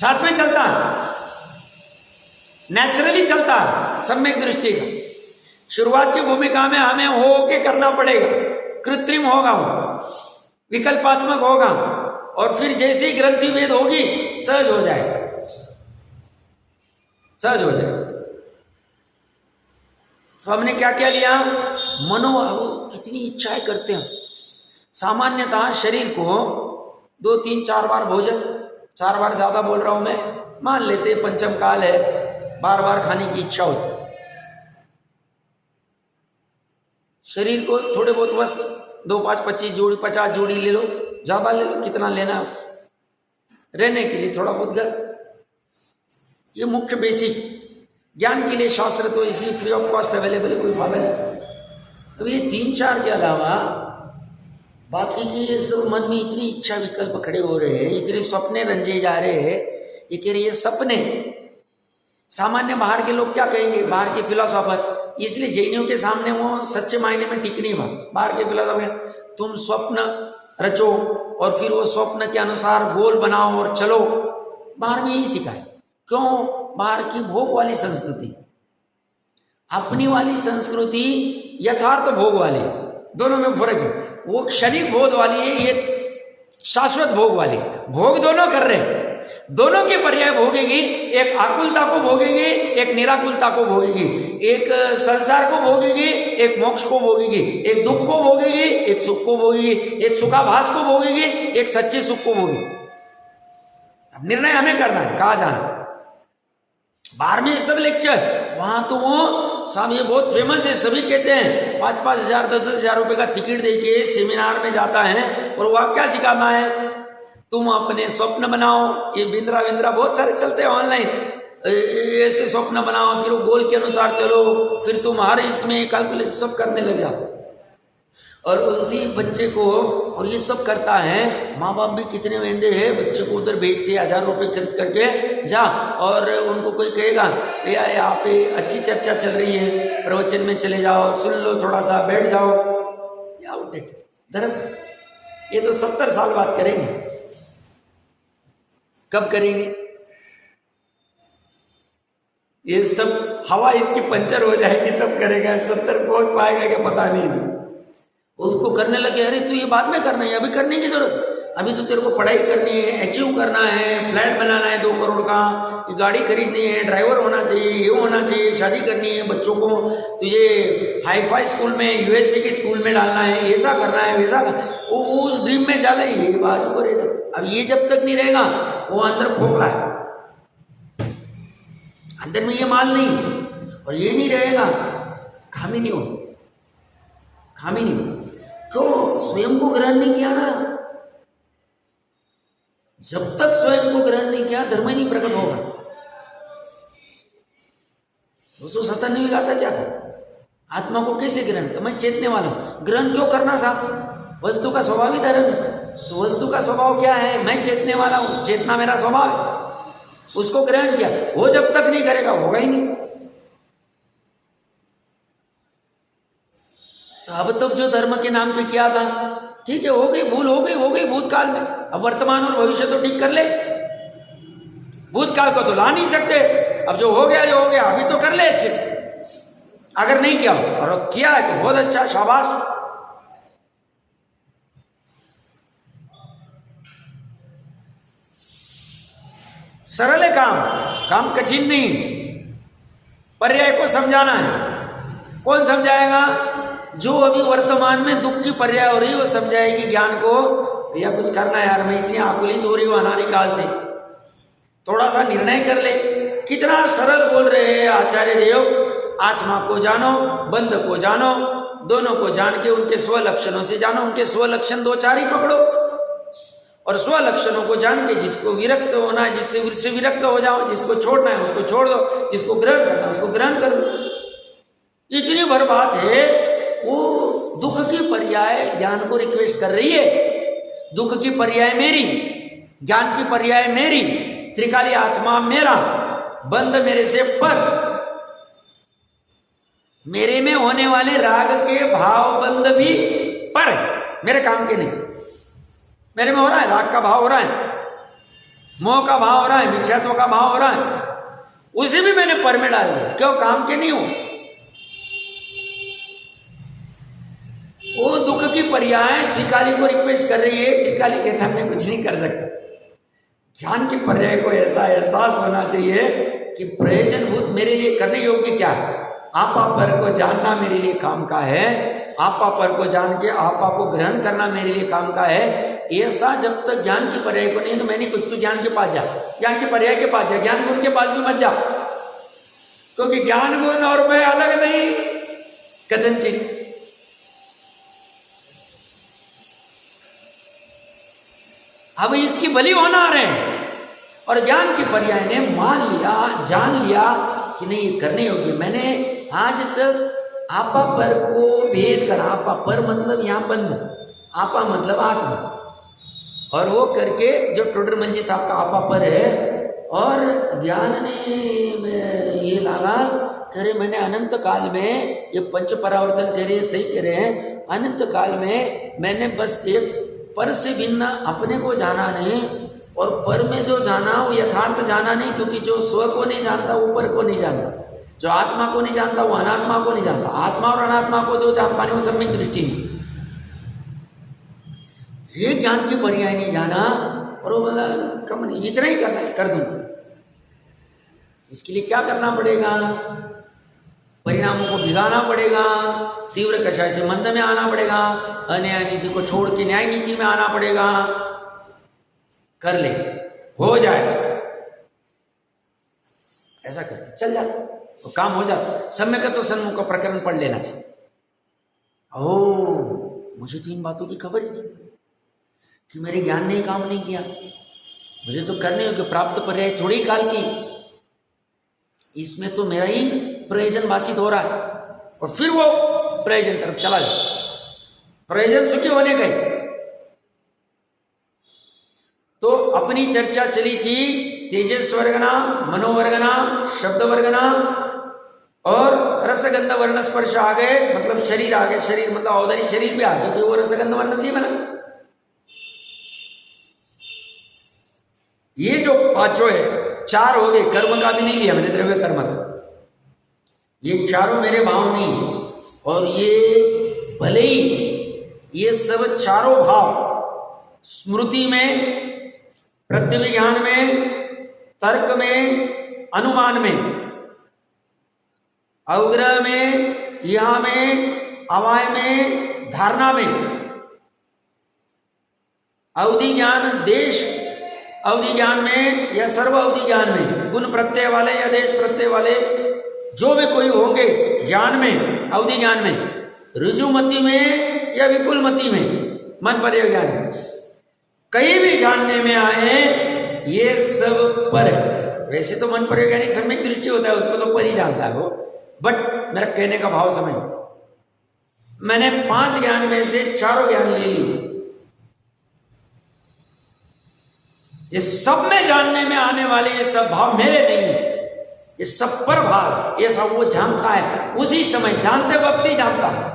[SPEAKER 1] साथ में चलता है, नेचुरली चलता है, सम्यक दृष्टि का। शुरुआत की भूमिका में हमें हो के करना पड़ेगा, कृत्रिम होगा, विकल्पात्मक होगा, और फिर जैसी ग्रंथि भेद होगी सहज हो जाएगा, सहज हो जाएगा। तो हमने क्या क्या लिया? कितनी इच्छाएं करते हैं सामान्यतः शरीर को, 2 3 4 बार भोजन, 4 बार ज्यादा बोल रहा हूं मैं, मान लेते पंचम काल है, बार बार खाने की इच्छा होती। शरीर को थोड़े बहुत वस्त्र 2 5 25 जोड़ी 50 जोड़ी ले लो, ज्यादा ले लो, कितना लेना, रहने के लिए थोड़ा बहुत घर, ये मुख्य बेसिक ज्ञान के लिए शास्त्र तो इसी फ्री ऑफ कॉस्ट अवेलेबल है, कोई फायदा नहीं। अब ये 3 4 के अलावा बाकी की ये सब मन में इतनी इच्छा विकल्प खड़े हो रहे हैं, इतने सपने रंजे जा रहे हैं, ये कह रहे ये सपने। सामान्य बाहर के लोग क्या कहेंगे, बाहर के फिलोसोफर, इसलिए जैनियों के सामने वो सच्चे मायने में टिक नहीं हुआ। बाहर के फिलोसोफर, तुम स्वप्न रचो और फिर वो स्वप्न के अनुसार गोल बनाओ और चलो, बाहर में यही सिखाए। क्यों? बाहर की भोग वाली संस्कृति, अपनी वाली संस्कृति यथार्थ भोग वाली, दोनों में फर्क है। वो क्षणिक भोग वाली है, ये शाश्वत भोग वाली। भोग दोनों कर रहे हैं, दोनों के पर्याय भोगेगी, एक आकुलता को भोगेगी, एक निराकुलता को भोगेगी, एक संसार को भोगेगी, एक मोक्ष को भोगेगी, एक दुख को भोगेगी, एक सुख को भोगेगी, एक सुखाभास को भोगेगी, एक सच्चे सुख को भोगेगी। अब निर्णय हमें करना है कहाँ जाना। बाहर में ये सब लेक्चर, वहां तो वो साहब ये बहुत फेमस है, सभी कहते हैं 5-5 हजार 10-10 हजार रुपए का टिकट देके सेमिनार में जाता है, और वह क्या सिखाना है, तुम अपने स्वप्न बनाओ। ये बिंद्रा विंद्रा बहुत सारे चलते हैं ऑनलाइन, ऐसे स्वप्न बनाओ, फिर वो गोल के अनुसार चलो, फिर तुम हर इसमें कैलकुलेशन सब करने लग जाओ, और उसी बच्चे को, और ये सब करता है, माँ बाप भी कितने वेंदे हैं, बच्चे को उधर भेजते हैं 1000 रुपये खर्च करके जा, और उनको कोई कहेगा भैया यहाँ पे अच्छी चर्चा चल रही है, प्रवचन में चले जाओ, सुन लो, थोड़ा सा बैठ जाओ, या धर्म। ये तो 70 साल बाद करेंगे, कब करेंगे? ये सब हवा इसकी पंचर हो जाएगी तब करेगा, 70 पहुंच पाएगा क्या पता नहीं। उसको करने लगे, अरे तू ये बाद में करना है, अभी करने की जरूरत, अभी तो तेरे को पढ़ाई करनी है, अचीव करना है, फ्लैट बनाना है 2 करोड़ का, ये गाड़ी खरीदनी है, ड्राइवर होना चाहिए, ये होना चाहिए, शादी करनी है, बच्चों को तुझे हाईफाई स्कूल में, यूएसए के स्कूल में डालना है, ऐसा करना है, वैसा वो उस ड्रीम में डाले, ये बाजू को रहेगा। अब ये जब तक नहीं रहेगा, वो अंदर खोखला है, अंदर में ये माल नहीं, और ये नहीं रहेगा, खामी नहीं हो, खामी नहीं हो। क्यों? स्वयं को ग्रहण नहीं किया ना। जब तक स्वयं को ग्रहण नहीं किया, धर्म ही नहीं प्रकट होगा। 297 गाता क्या? आत्मा को कैसे ग्रहण कर, मैं चेतने वाला हूं, ग्रहण क्यों करना साहब, वस्तु का स्वभाव ही धर्म है। तो वस्तु का स्वभाव क्या है, मैं चेतने वाला हूं, चेतना मेरा स्वभाव है, उसको ग्रहण किया, वो जब तक नहीं करेगा होगा ही नहीं। तो अब तक जो धर्म के नाम पे किया था, ठीक है, हो गई भूल, हो गई भूतकाल में, अब वर्तमान और भविष्य तो ठीक कर ले, भूतकाल को तो ला नहीं सकते, अब जो हो गया अभी तो कर ले अच्छे से, अगर नहीं किया और किया है तो बहुत अच्छा, शाबाश। सरल है काम कठिन नहीं, पर्याय को समझाना है। कौन समझाएगा, जो अभी वर्तमान में दुख की पर्याय हो रही है वो समझाएगी ज्ञान को, या कुछ करना है यार, मैं इतनी आकुलित हो रही हूँ अनादिकाल से, थोड़ा सा निर्णय कर ले। कितना सरल बोल रहे हैं आचार्य देव, आत्मा को जानो, बंध को जानो, दोनों को जान के उनके स्वलक्षणों से जानो, उनके स्वलक्षण 2-4 ही पकड़ो, और स्वलक्षणों को जान के जिसको विरक्त होना है, जिससे विरक्त हो जाओ, जिसको छोड़ना है उसको छोड़ दो, जिसको ग्रहण करना है उसको ग्रहण कर लो। इतनी भर बात है। वो दुख की पर्याय ज्ञान को रिक्वेस्ट कर रही है, दुख की पर्याय मेरी, ज्ञान की पर्याय मेरी, त्रिकाली आत्मा मेरा, बंध मेरे से पर, मेरे में होने वाले राग के भाव बंध भी पर, मेरे काम के नहीं, मेरे में हो रहा है राग का भाव हो रहा है, मोह का भाव हो रहा है, मिथ्यात्व का भाव हो रहा है, उसे भी मैंने पर में डाल दिया, क्यों, काम के नहीं हो। वो दुख की पर्याय त्रिकाली को रिक्वेस्ट कर रही है, त्रिकाली कहता मैं कुछ नहीं कर सकता। ज्ञान की पर्याय को ऐसा एहसास होना चाहिए कि प्रयोजनभूत मेरे लिए करने योग्य क्या है, आपा पर को जानना मेरे लिए काम का है, आपा पर को जान के आपा को ग्रहण करना मेरे लिए काम का है। ऐसा जब तक ज्ञान की पर्याय को नहीं, तो मैं नहीं कुछ, तो ज्ञान के पास जा, ज्ञान के पर्याय के पास जा, ज्ञान गुण के पास भी मत जा, क्योंकि ज्ञान गुण और मैं अलग नहीं कथनचित। अब इसकी बलि होना आ रहे हैं, और ज्ञान की पर्याय ने मान लिया, जान लिया कि नहीं ये करने योग्य। मैंने आज तक आपा पर को भेद कर, आपा पर मतलब यहाँ बंद, आपा मतलब आत्मा, और वो करके जो टोडर मंजी साहब का आपा पर है, और ज्ञान ने ये लगा करे, मैंने अनंत काल में, ये पंच परावर्तन कह रहे हैं, सही कह रहे हैं, अनंत काल में मैंने बस एक पर से भिन्न अपने को जाना नहीं, और पर में जो जाना वो यथार्थ जाना नहीं, क्योंकि जो स्व को नहीं जानता वो पर को नहीं जानता, जो आत्मा को नहीं जानता वो अनात्मा को नहीं जानता, आत्मा और अनात्मा को जो जान पाने वो सम्यक दृष्टि नहीं। ये ज्ञान की पर्याय नहीं जाना, और वो बोला कम नहीं, इतना ही करना है, कर दूंगा। इसके लिए क्या करना पड़ेगा, परिणामों को भिगाना पड़ेगा, तीव्र कषाय से मंद में आना पड़ेगा, अन्याय नीति को छोड़ के न्याय नीति में आना पड़ेगा। कर ले, हो जाए, ऐसा करके चल जाए तो काम हो जाए। सम्यक तो सन्मुख का प्रकरण पढ़ लेना चाहिए। ओ, मुझे तो इन बातों की खबर ही नहीं कि मेरे ज्ञान ने काम नहीं किया, मुझे तो करने योग्य प्राप्त पर्याय थोड़ी काल की, इसमें तो मेरा ही प्रयोजन भाषित हो रहा है, और फिर वो प्रयोजन तरफ चला जाए, प्रयोजन सुखी होने गए। तो अपनी चर्चा चली थी तेजस वर्गना, मनोवर्गना, शब्द वर्गना, और रसगंध वर्ण स्पर्श आ गए, मतलब शरीर आ गए, शरीर मतलब औदरी शरीर भी आ गए, तो वो रसगंध वर्ण से बना। ये जो पांचों है, 4 हो गए, कर्म का भी नहीं लिया मैंने, द्रव्य कर्म का, ये चारों मेरे भाव नहीं। और ये भले ही ये सब चारों भाव स्मृति में, प्रत्यभिज्ञान में, तर्क में, अनुमान में, अवग्रह में, यह में, अवाय में, धारणा में, अवधि ज्ञान, देश अवधि ज्ञान में या सर्व अवधि ज्ञान में, गुण प्रत्यय वाले या देश प्रत्यय वाले जो भी कोई होंगे ज्ञान में, अवधि ज्ञान में, ऋजुमति में या विपुलमति में, मन पर्याय ज्ञान में, कहीं भी जानने में आए ये सब पर है। वैसे तो मन पर्याय ज्ञानी सम्यक दृष्टि होता है, उसको तो पर ही जानता है वो, बट मेरा कहने का भाव समझ, मैंने 5 ज्ञान में से चारों ज्ञान ले ली, ये सब में जानने में आने वाले ये सब भाव मेरे नहीं है, ये सब पर भाव, ये सब वो जानता है, उसी समय जानते वक्त ही जानता है।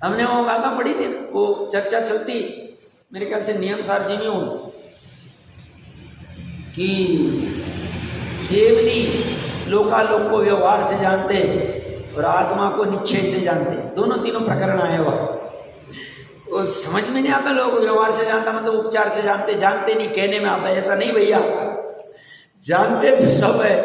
[SPEAKER 1] हमने वो गाथा पढ़ी थी, वो चर्चा चलती मेरे ख्याल से नियम सार जी में हो कि केवली लोकालोक को व्यवहार से जानते और आत्मा को निश्चय से जानते, दोनों तीनों प्रकरण आए हुआ। वो समझ में नहीं आता, लोग व्यवहार से जानता मतलब उपचार से जानते, जानते नहीं कहने में आता, ऐसा नहीं भैया, जानते तो सब है,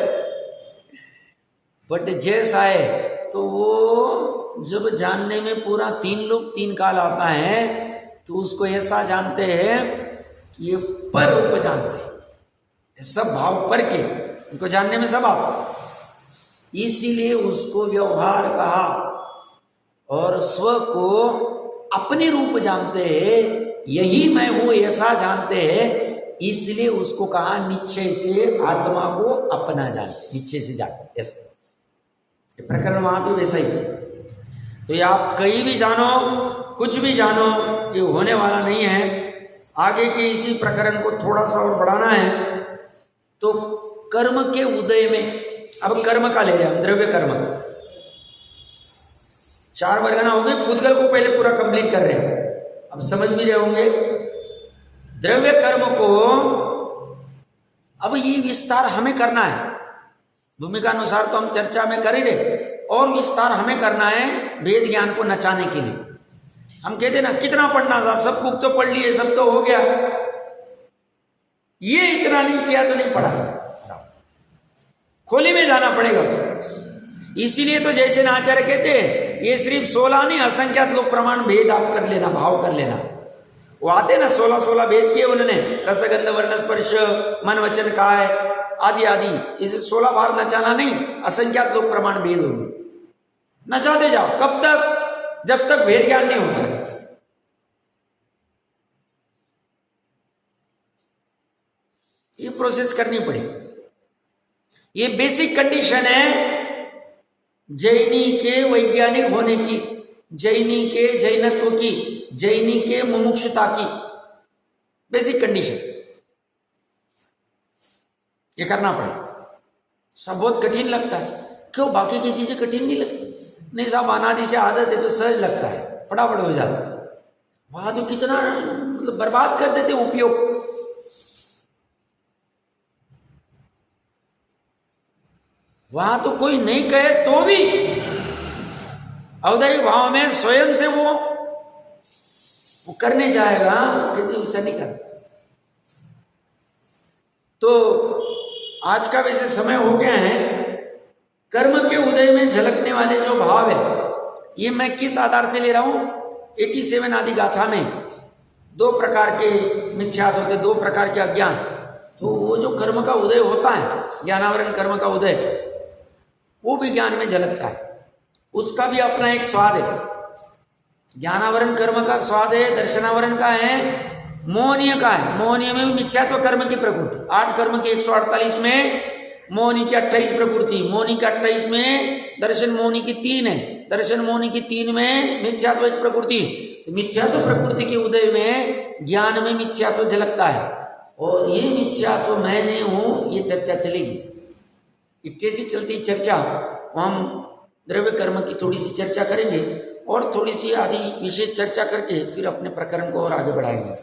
[SPEAKER 1] बट जैसा है तो वो जब जानने में पूरा 3 लोक 3 काल आता है तो उसको ऐसा जानते हैं कि ये पर रूप जानते हैं, सब भाव पर के उनको जानने में सब आता, इसीलिए उसको व्यवहार कहा। और स्व को अपने रूप जानते हैं, यही मैं हूं ऐसा जानते हैं, इसलिए उसको कहा निश्चय से आत्मा को अपना जानते, निश्चय से जानते। ऐसा ये प्रकरण वहां पे वैसा ही। तो ये आप कहीं भी जानो, कुछ भी जानो, ये होने वाला नहीं है। आगे के इसी प्रकरण को थोड़ा सा और बढ़ाना है तो कर्म के उदय में, अब कर्म का ले रहे हम, द्रव्य कर्म 4 वर्गना हो गए, पुद्गल को पहले पूरा कंप्लीट कर रहे हैं, अब समझ भी रहे होंगे। द्रव्य कर्म को अब ये विस्तार हमें करना है, भूमिका अनुसार तो हम चर्चा में कर ही रहे, और विस्तार हमें करना है वेद ज्ञान को नचाने के लिए। हम कहते ना कितना पढ़ना साहब, सब बुक तो पढ़ लिए, सब तो हो गया, ये इतना नहीं किया तो नहीं पढ़ा, खोली में जाना पड़ेगा। इसीलिए तो जैसे आचार्य कहते हैं ये सिर्फ 16 नहीं, असंख्यात लोग प्रमाण भेद आप कर लेना, भाव कर लेना। वो आते ना 16 भेद किए उन्होंने, रसगंध वर्ण स्पर्श मन वचन काय आदि आदि, इसे 16 बार नचाना नहीं, असंख्यात लोग प्रमाण भेद होंगे, नचाते जाओ। कब तक? जब तक भेद ज्ञान नहीं होता। ये प्रोसेस करनी पड़ेगी, ये बेसिक कंडीशन है जैनी के वैज्ञानिक होने की, जैनी के जैनत्व की, जैनी के मुमुक्षुता की बेसिक कंडीशन, ये करना पड़ेगा। सब बहुत कठिन लगता है, क्यों? बाकी की चीजें कठिन नहीं लगती, नहीं साहब अनादि से आदत है तो सहज लगता है, फटाफट हो जाता है। वहां तो कितना मतलब बर्बाद कर देते उपयोग। वहां तो कोई नहीं कहे तो भी अवधारी भाव में स्वयं से वो करने जाएगा, कहते ऐसा नहीं कर। तो आज का वैसे समय हो गया है, कर्म के उदय में झलकने वाले जो भाव है, ये मैं किस आधार से ले रहा हूं? 87 आदि गाथा में 2 प्रकार के मिथ्यात्व होते, 2 प्रकार के अज्ञान। तो वो जो कर्म का उदय होता है, ज्ञानावरण कर्म का उदय, वो भी ज्ञान में झलकता है, उसका भी अपना एक स्वाद है। ज्ञानावरण कर्म का स्वाद है, दर्शनावरण का है, मोहनीय का है। मोहनीय में मिथ्यात्व कर्म की प्रकृति, 8 कर्म के 148 में मोहनी की 28 प्रकृति, मोहनी की 28 में दर्शन मोहनी की 3 है, दर्शन मोहनी की 3 में मिथ्यात्व एक प्रकृति। तो मिथ्यात्व प्रकृति के उदय में ज्ञान में मिथ्यात्व झलकता है, और ये मिथ्यात्व मैंने हूं, ये चर्चा चलेगी। ये कैसी चलती चर्चा, हम द्रव्य कर्म की थोड़ी सी चर्चा करेंगे और थोड़ी सी आदि विशेष चर्चा करके फिर अपने प्रकरण को और आगे बढ़ाएंगे।